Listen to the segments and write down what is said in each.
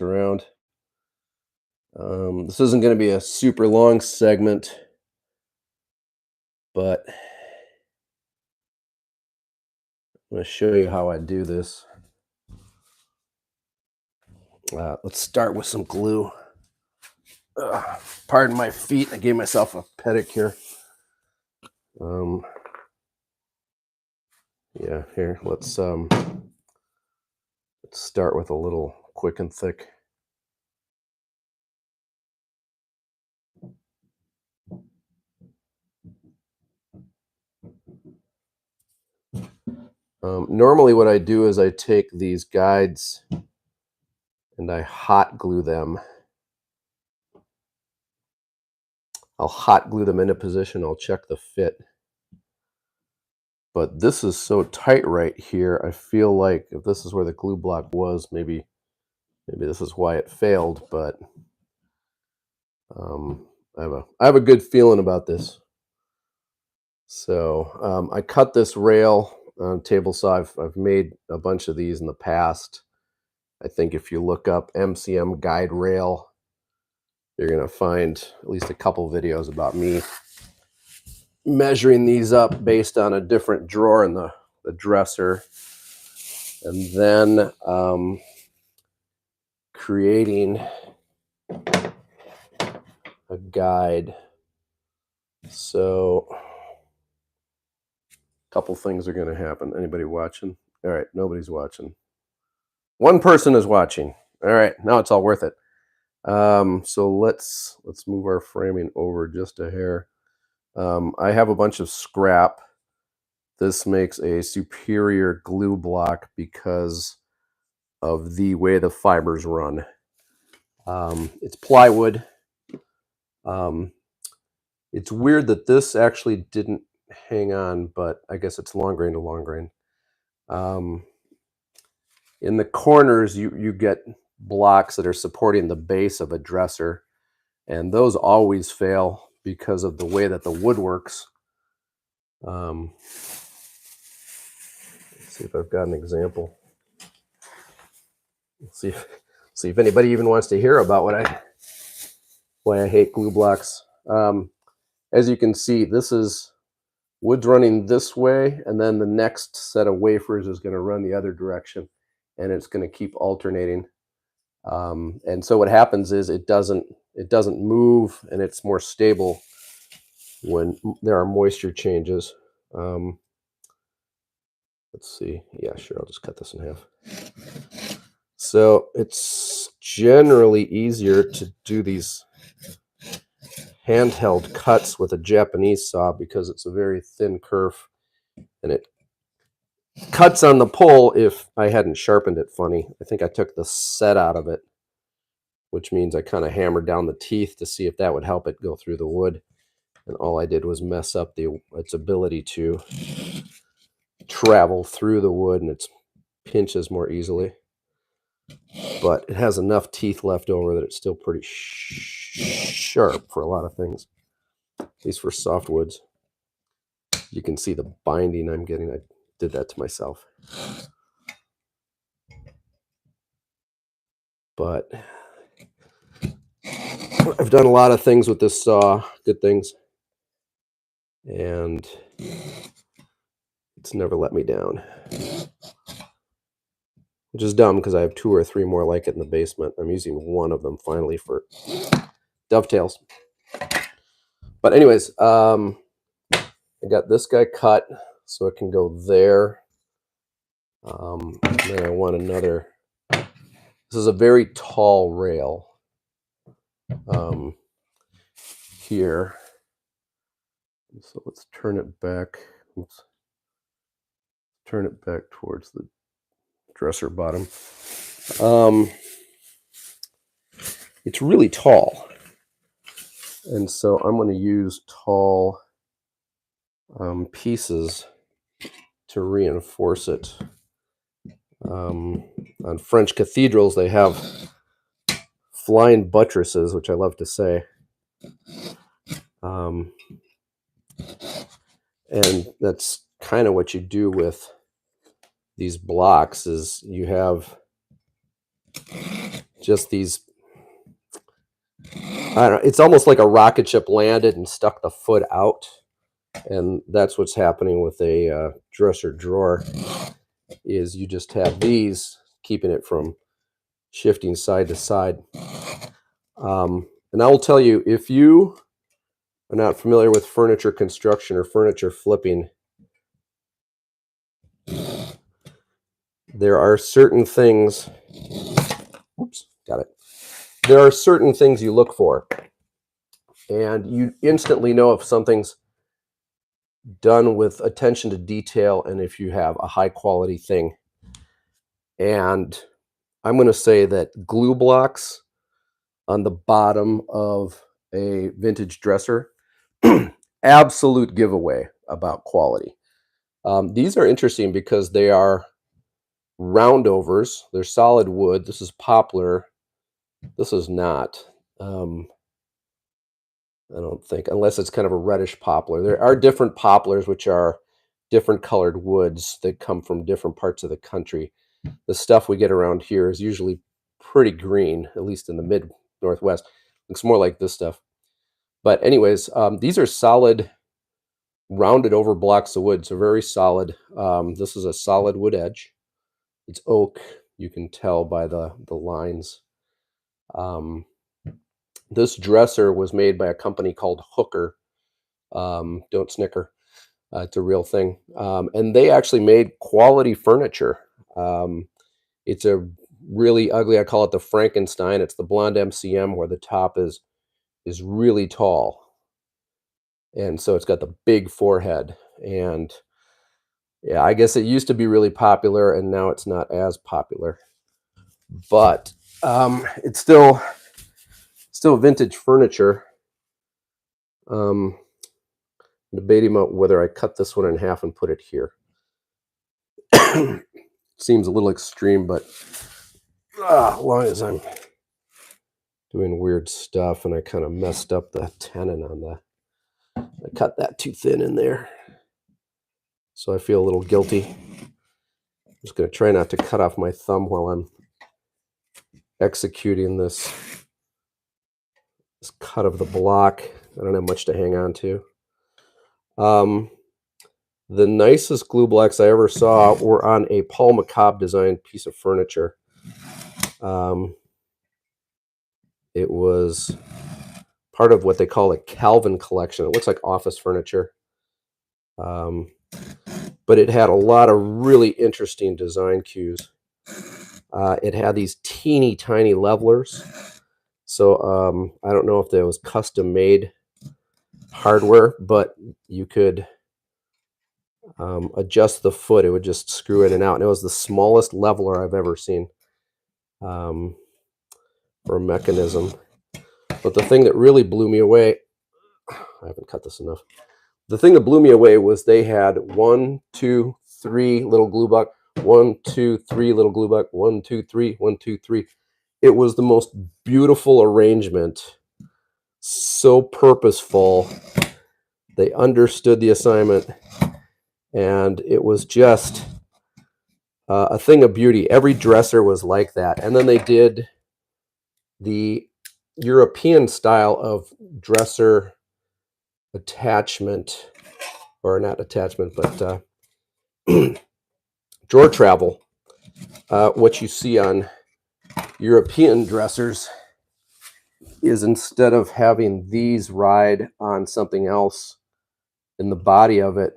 around. This isn't going to be a super long segment, but I'm going to show you how I do this. Let's start with some glue. Pardon my feet. I gave myself a pedicure. Yeah, here, let's start with a little quick and thick. Normally what I do is I take these guides and I hot glue them. I'll hot glue them into position. I'll check the fit. But this is so tight right here. I feel like if this is where the glue block was, maybe this is why it failed. But I have a good feeling about this. So I cut this rail on table saw. I've made a bunch of these in the past. I think if you look up MCM guide rail, you're going to find at least a couple videos about me measuring these up based on a different drawer in the dresser, and then creating a guide. So a couple things are going to happen. Anybody watching? All right, nobody's watching. One person is watching. All right, now it's all worth it. So let's move our framing over just a hair. I have a bunch of scrap. This makes a superior glue block because of the way the fibers run. It's plywood. It's weird that this actually didn't hang on, but I guess it's long grain to long grain. In the corners, you get blocks that are supporting the base of a dresser, and those always fail because of the way that the wood works. Let's see if I've got an example. Let's see if anybody even wants to hear about why I hate glue blocks. As you can see, this is wood's running this way, and then the next set of wafers is going to run the other direction, and it's going to keep alternating. And so what happens is it doesn't move, and it's more stable when there are moisture changes. Let's see. Yeah, sure. I'll just cut this in half. So it's generally easier to do these handheld cuts with a Japanese saw because it's a very thin kerf, and it cuts on the pull. If I hadn't sharpened it funny, I think I took the set out of it, which means I kind of hammered down the teeth to see if that would help it go through the wood. And all I did was mess up its ability to travel through the wood, and it pinches more easily. But it has enough teeth left over that it's still pretty sharp for a lot of things, at least for softwoods. You can see the binding I'm getting. I did that to myself. But I've done a lot of things with this saw, good things, and it's never let me down. Which is dumb because I have 2 or 3 more like it in the basement. I'm using one of them finally for dovetails. But anyways, I got this guy cut so it can go there. And then I want another. This is a very tall rail here. So let's turn it back. Oops. Turn it back towards the dresser bottom. It's really tall, and so I'm going to use tall pieces to reinforce it. On French cathedrals, they have flying buttresses, which I love to say. And that's kind of what you do with these blocks is you have just these, I don't know, it's almost like a rocket ship landed and stuck the foot out. And that's what's happening with a dresser drawer, is you just have these keeping it from shifting side to side. And I will tell you, if you are not familiar with furniture construction or furniture flipping, there are certain things, oops, got it. There are certain things you look for, and you instantly know if something's done with attention to detail and if you have a high quality thing. And I'm going to say that glue blocks on the bottom of a vintage dresser, absolute giveaway about quality. These are interesting because they are roundovers. They're solid wood. This is poplar. This is not. I don't think, unless it's kind of a reddish poplar. There are different poplars, which are different colored woods that come from different parts of the country. The stuff we get around here is usually pretty green, at least in the mid Northwest. Looks more like this stuff. But anyways, these are solid, rounded over blocks of wood, so very solid. This is a solid wood edge. It's oak. You can tell by the lines. This dresser was made by a company called Hooker. Don't snicker. It's a real thing. And they actually made quality furniture. It's a really ugly, I call it the Frankenstein. It's the blonde MCM where the top is really tall. And so it's got the big forehead. And yeah, I guess it used to be really popular and now it's not as popular. But it's still vintage furniture. I'm debating about whether I cut this one in half and put it here. Seems a little extreme, but as long as I'm doing weird stuff and I kind of messed up the tenon on I cut that too thin in there. So I feel a little guilty. I'm just going to try not to cut off my thumb while I'm executing this cut of the block. I don't have much to hang on to. The nicest glue blocks I ever saw were on a Paul McCobb designed piece of furniture. It was part of what they call a Calvin collection. It looks like office furniture. But it had a lot of really interesting design cues. It had these teeny tiny levelers. So I don't know if that was custom made hardware, but you could adjust the foot. It would just screw in and out. And it was the smallest leveler I've ever seen for a mechanism. But the thing that really blew me away, I haven't cut this enough. The thing that blew me away was they had 1, 2, 3 little glue block, 1, 2, 3 little glue block, 1, 2, 3, 1, 2, 3. It was the most beautiful arrangement, so purposeful. They understood the assignment, and it was just a thing of beauty. Every dresser was like that. And then they did the European style of dresser attachment, or not attachment, but drawer travel. What you see on European dressers is, instead of having these ride on something else in the body of it,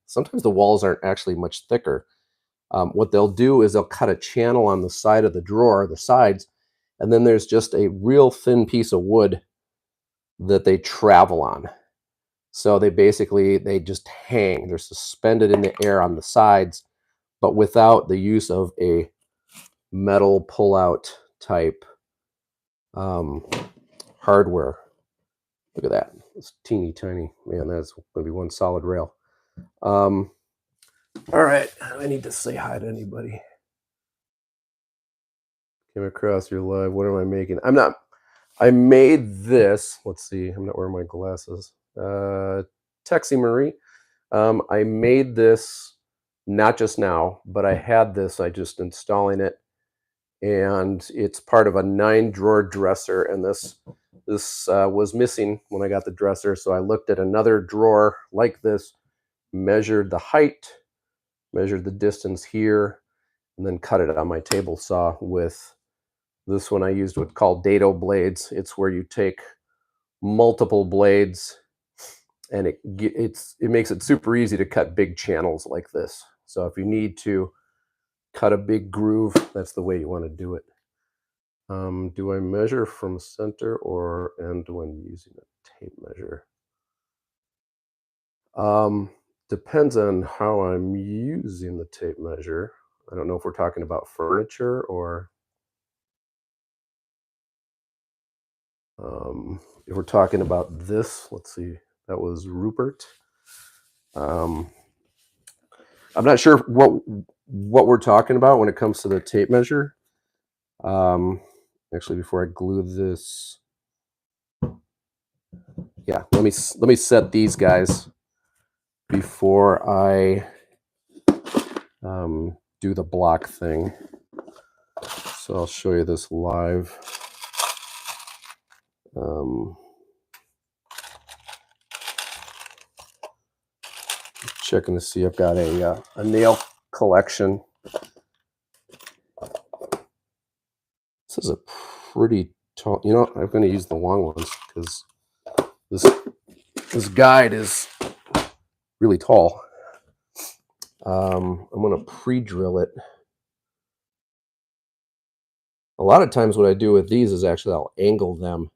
sometimes the walls aren't actually much thicker. What they'll do is they'll cut a channel on the side of the drawer, the sides, and then there's just a real thin piece of wood that they travel on. So they just hang. They're suspended in the air on the sides, but without the use of a metal pull-out type hardware. Look at that. It's teeny tiny. Man, that's going to be one solid rail. All right. I need to say hi to anybody. Came across your live. What am I making? I made this. Let's see. I'm not wearing my glasses. Texie Marie. I made this not just now, but I had this. I just installing it. and it's part of a 9-drawer dresser. And this was missing when I got the dresser, so I looked at another drawer like this, measured the height, measured the distance here, and then cut it on my table saw with this one I used what's called dado blades. It's where you take multiple blades, and it makes it super easy to cut big channels like this. So if you need to cut a big groove, that's the way you want to do it. Do I measure from center or end when using a tape measure? Depends on how I'm using the tape measure. I don't know if we're talking about furniture or if we're talking about this. Let's see, that was Rupert. I'm not sure what we're talking about when it comes to the tape measure. Actually, before I glue this, yeah, let me set these guys before I do the block thing. So I'll show you this live. Checking to see, I've got a nail collection. This is a pretty tall, you know, I'm going to use the long ones because this guide is really tall. I'm going to pre-drill it. A lot of times what I do with these is actually I'll angle them.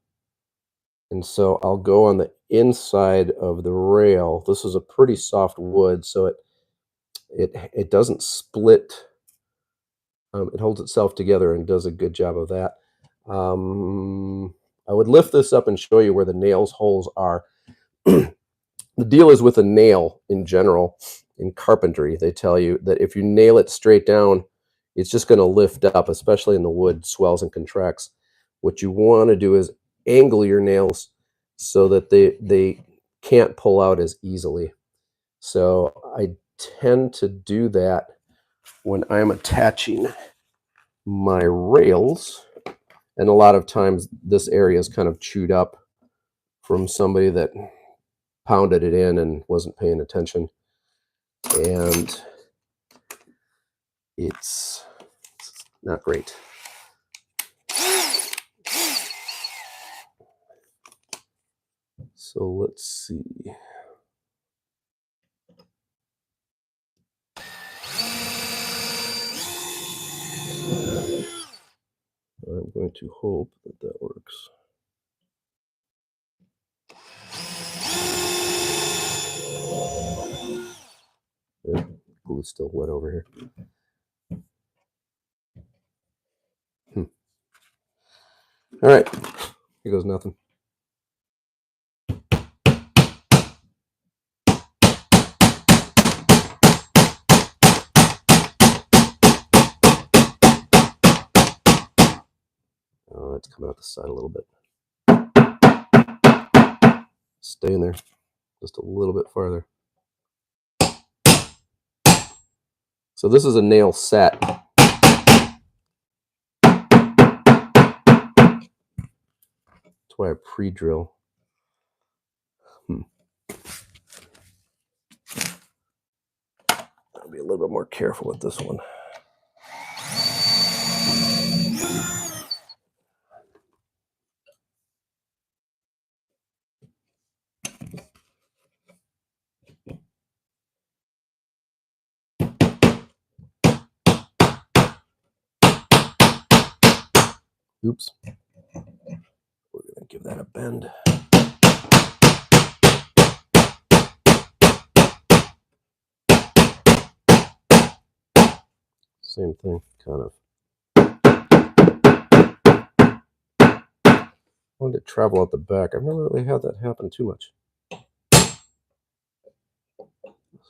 And so I'll go on the inside of the rail. This is a pretty soft wood, so it doesn't split. It holds itself together and does a good job of that. I would lift this up and show you where the nails holes are. The deal is with a nail in general, in carpentry, they tell you that if you nail it straight down, it's just going to lift up, especially in the wood, swells and contracts. What you want to do is angle your nails so that they can't pull out as easily. So I tend to do that when I'm attaching my rails, and a lot of times this area is kind of chewed up from somebody that pounded it in and wasn't paying attention, and it's not great. So let's see. I'm going to hope that that works. Yeah, glue's still wet over here. All right, here goes nothing. Oh, it's coming out the side a little bit. Stay in there just a little bit farther. So this is a nail set. That's why I pre-drill. I'll be a little bit more careful with this one. Oops. We're going to give that a bend. Same thing, kind of. I wanted to travel out the back. I've never really had that happen too much. I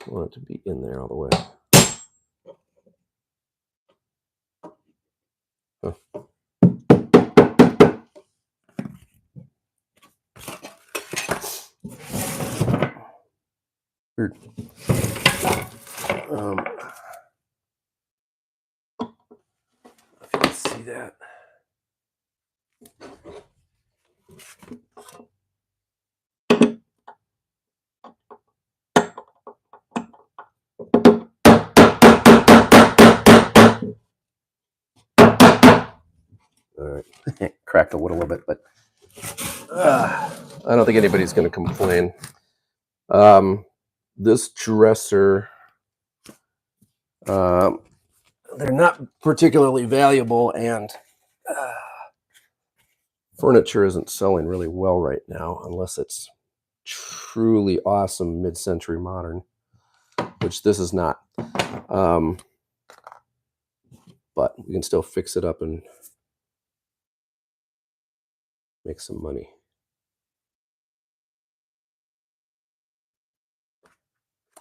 want it to be in there all the way. Huh. Weird. If you can see All right, cracked the wood a little bit, but I don't think anybody's going to complain. This dresser, they're not particularly valuable, and furniture isn't selling really well right now unless it's truly awesome mid-century modern, which this is not. But we can still fix it up and make some money.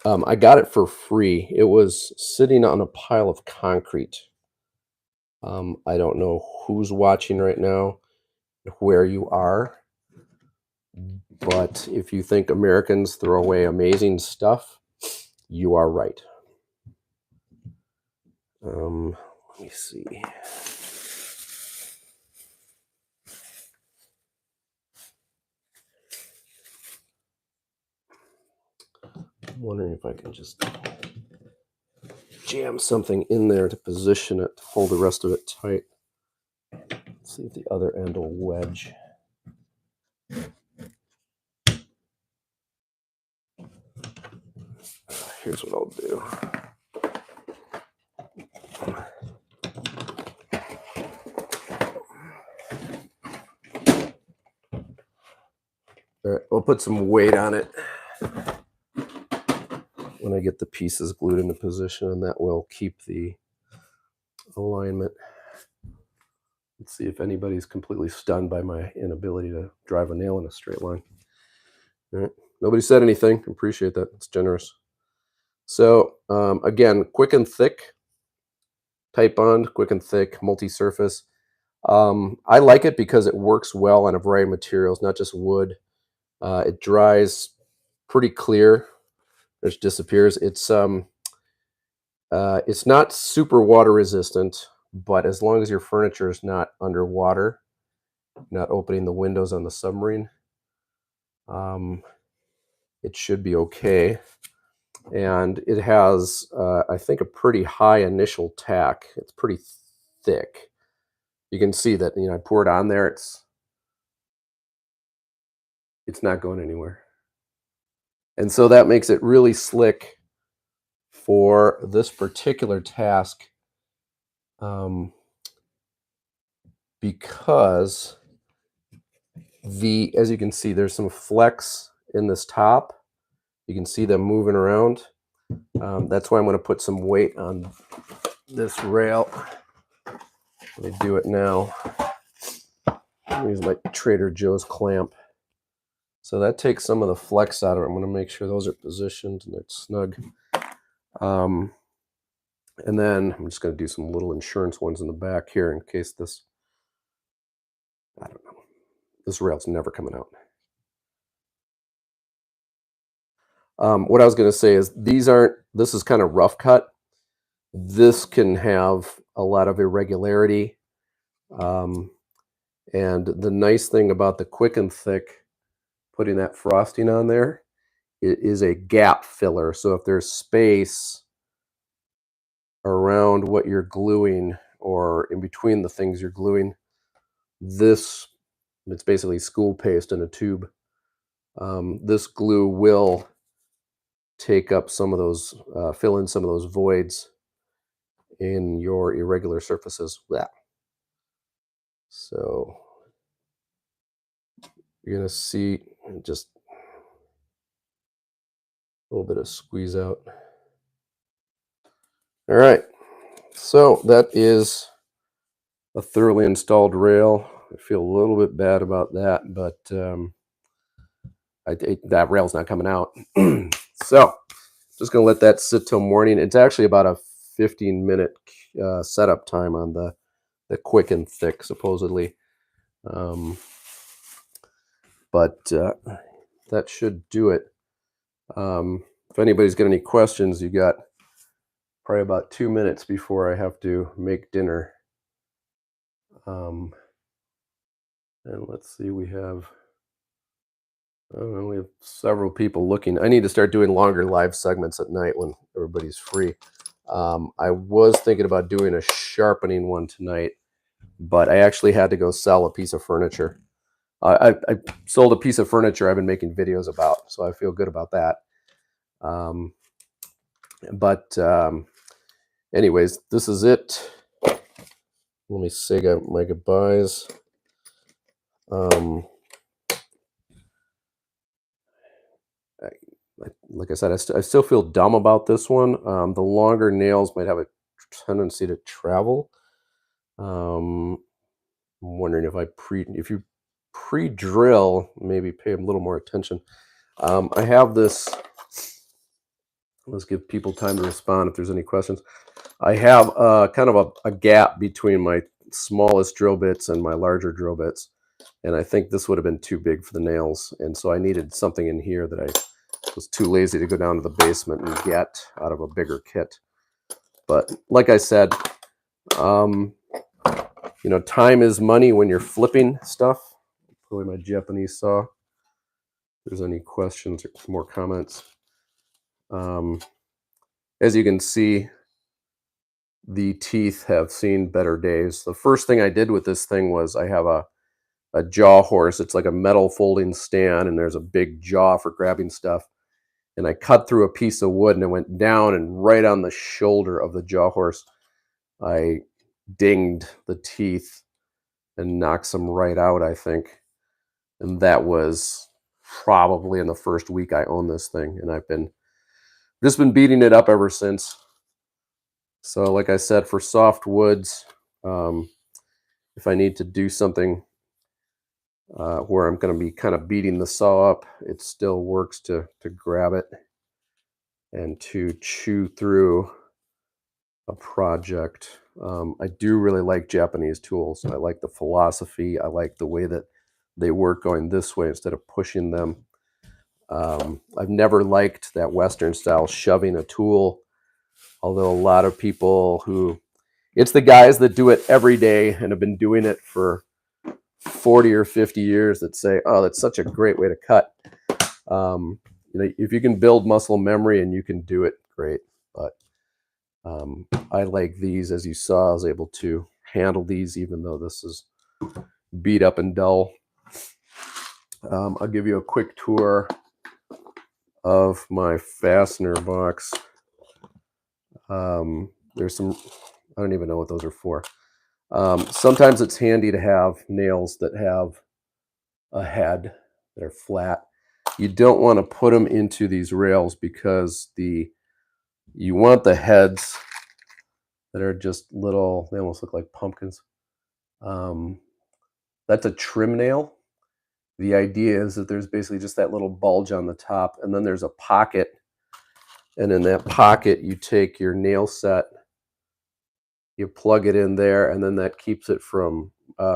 I got it for free. It was sitting on a pile of concrete. I don't know who's watching right now, where you are, but if you think Americans throw away amazing stuff, you are right. Let me see. I'm wondering if I can just jam something in there to position it, to hold the rest of it tight. Let's see if the other end will wedge. Here's what I'll do. All right, we'll put some weight on it when I get the pieces glued into position, and that will keep the alignment. Let's see if anybody's completely stunned by my inability to drive a nail in a straight line. All right, nobody said anything. Appreciate that. It's generous. So again, quick and thick, tight bond, quick and thick, multi-surface. I like it because it works well on a variety of materials, not just wood. It dries pretty clear. It just disappears. It's not super water resistant, but as long as your furniture is not underwater, not opening the windows on the submarine, it should be okay. And it has, I think, a pretty high initial tack. It's pretty thick. You can see that, I pour it on there. It's not going anywhere. And so that makes it really slick for this particular task, because as you can see, there's some flex in this top. You can see them moving around. That's why I'm going to put some weight on this rail. Let me do it now. Use my Trader Joe's clamp. So that takes some of the flex out of it. I'm going to make sure those are positioned and they're snug. And then I'm just going to do some little insurance ones in the back here in case this, I don't know, this rail's never coming out. What I was going to say is this is kind of rough cut. This can have a lot of irregularity. And the nice thing about the quick and thick, putting that frosting on there, it is a gap filler. So if there's space around what you're gluing or in between the things you're gluing, it's basically school paste in a tube. This glue will take up some of those, fill in some of those voids in your irregular surfaces. Yeah. So you're going to see just a little bit of squeeze out. All right. So that is a thoroughly installed rail. I feel a little bit bad about that, but that rail's not coming out. So just going to let that sit till morning. It's actually about a 15-minute setup time on the quick and thick, supposedly. But that should do it. If anybody's got any questions, you got probably about 2 minutes before I have to make dinner. And let's see, we have several people looking. I need to start doing longer live segments at night when everybody's free. I was thinking about doing a sharpening one tonight, but I actually had to go sell a piece of furniture. I sold a piece of furniture I've been making videos about, so I feel good about that. But anyways, this is it. Let me say my goodbyes. Like I said, I still feel dumb about this one. The longer nails might have a tendency to travel. I'm wondering if you pre-drill, maybe pay a little more attention. I have this. Let's give people time to respond if there's any questions. I have kind of a gap between my smallest drill bits and my larger drill bits, and I think this would have been too big for the nails, and so I needed something in here that I was too lazy to go down to the basement and get out of a bigger kit. But like I said, you know, time is money when you're flipping stuff. Put away my Japanese saw. If there's any questions or more comments. As you can see, the teeth have seen better days. The first thing I did with this thing was I have a jaw horse. It's like a metal folding stand, and there's a big jaw for grabbing stuff. And I cut through a piece of wood, and it went down, and right on the shoulder of the jaw horse, I dinged the teeth and knocked some right out, I think. And that was probably in the first week I owned this thing, and I've just been beating it up ever since. So like I said, for soft woods, if I need to do something where I'm going to be kind of beating the saw up, it still works to grab it and to chew through a project. I do really like Japanese tools. I like the philosophy. I like the way that they work going this way instead of pushing them. I've never liked that Western style shoving a tool, although a lot of people it's the guys that do it every day and have been doing it for 40 or 50 years that say, oh, that's such a great way to cut. You know, if you can build muscle memory and you can do it, great. But I like these. As you saw, I was able to handle these even though this is beat up and dull. I'll give you a quick tour of my fastener box. There's some, I don't even know what those are for. Sometimes it's handy to have nails that have a head that are flat. You don't want to put them into these rails because you want the heads that are just little, they almost look like pumpkins. That's a trim nail. The idea is that there's basically just that little bulge on the top, and then there's a pocket, and in that pocket you take your nail set, you plug it in there, and then that keeps it from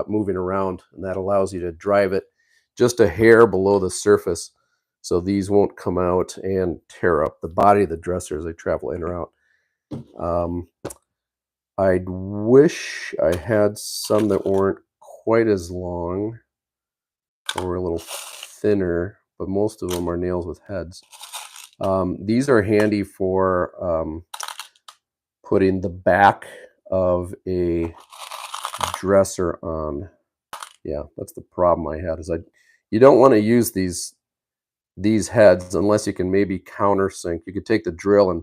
moving around, and that allows you to drive it just a hair below the surface so these won't come out and tear up the body of the dresser as they travel in or out. I wish I had some that weren't quite as long or a little thinner, but most of them are nails with heads. These are handy for putting the back of a dresser on. Yeah, that's the problem I had. You don't want to use these heads unless you can maybe countersink. You could take the drill and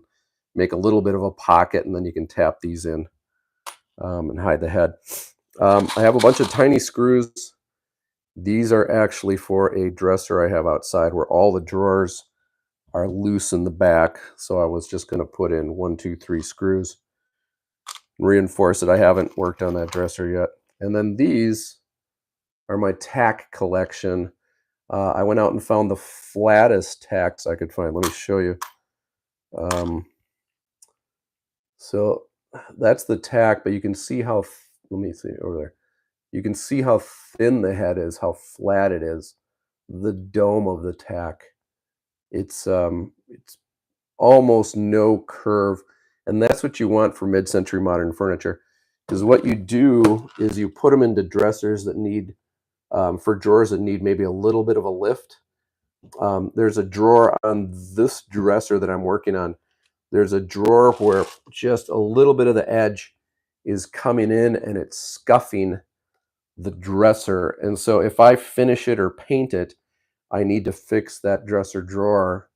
make a little bit of a pocket, and then you can tap these in and hide the head. I have a bunch of tiny screws. These are actually for a dresser I have outside where all the drawers are loose in the back. So I was just going to put in 1, 2, 3 screws, reinforce it. I haven't worked on that dresser yet. And then these are my tack collection. I went out and found the flattest tacks I could find. Let me show you. So that's the tack, but you can see how, let me see over there. You can see how thin the head is, how flat it is. The dome of the tack. It's almost no curve, and that's what you want for mid-century modern furniture. Because what you do is you put them into dressers that need, for drawers that need maybe a little bit of a lift. There's a drawer on this dresser that I'm working on. There's a drawer where just a little bit of the edge is coming in and it's scuffing the dresser. And so if I finish it or paint it, I need to fix that dresser drawer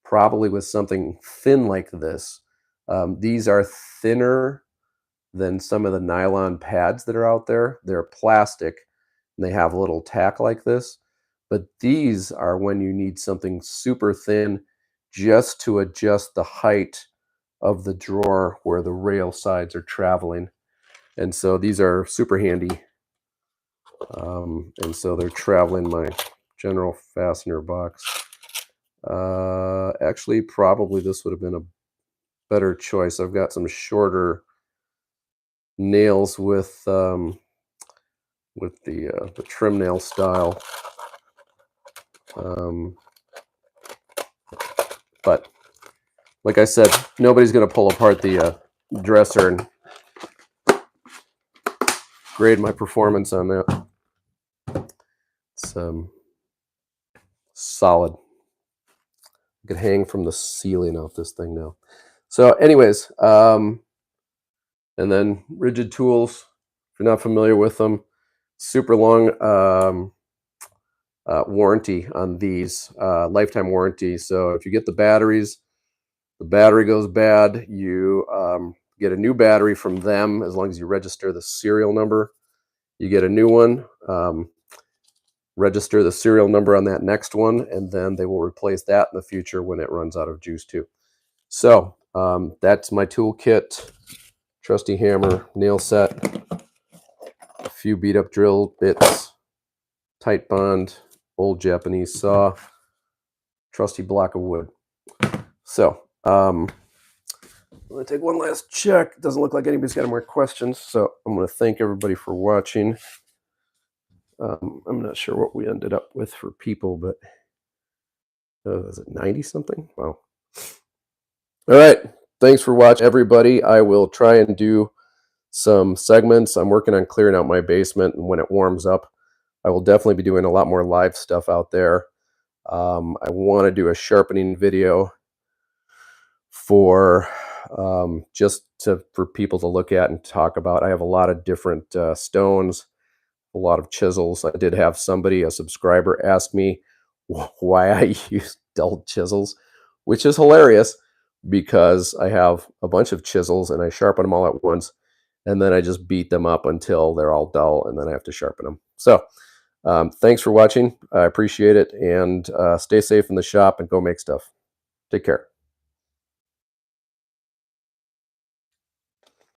probably with something thin like this. These are thinner than some of the nylon pads that are out there. They're plastic and they have a little tack like this. But these are when you need something super thin just to adjust the height of the drawer where the rail sides are traveling. And so these are super handy. And so they're traveling my general fastener box. Actually, probably this would have been a better choice. I've got some shorter nails with the trim nail style. But like I said, nobody's going to pull apart the dresser and grade my performance on that. It's solid. I could hang from the ceiling off this thing now. So anyways, and then rigid tools, if you're not familiar with them, super long warranty on these, lifetime warranty. So if you get the batteries, the battery goes bad, you get a new battery from them as long as you register the serial number. You get a new one, register the serial number on that next one, and then they will replace that in the future when it runs out of juice too. So that's my toolkit, trusty hammer, nail set, a few beat up drill bits, tight bond, old Japanese saw, trusty block of wood. So I'm going to take one last check. It doesn't look like anybody's got any more questions, so I'm going to thank everybody for watching. I'm not sure what we ended up with for people, but is it 90 something? Wow. All right. Thanks for watching, everybody. I will try and do some segments. I'm working on clearing out my basement, and when it warms up, I will definitely be doing a lot more live stuff out there. I want to do a sharpening video for for people to look at and talk about. I have a lot of different stones, a lot of chisels. I did have somebody, a subscriber, ask me why I use dull chisels, which is hilarious because I have a bunch of chisels and I sharpen them all at once, and then I just beat them up until they're all dull, and then I have to sharpen them. So thanks for watching. I appreciate it, and stay safe in the shop and go make stuff. Take care.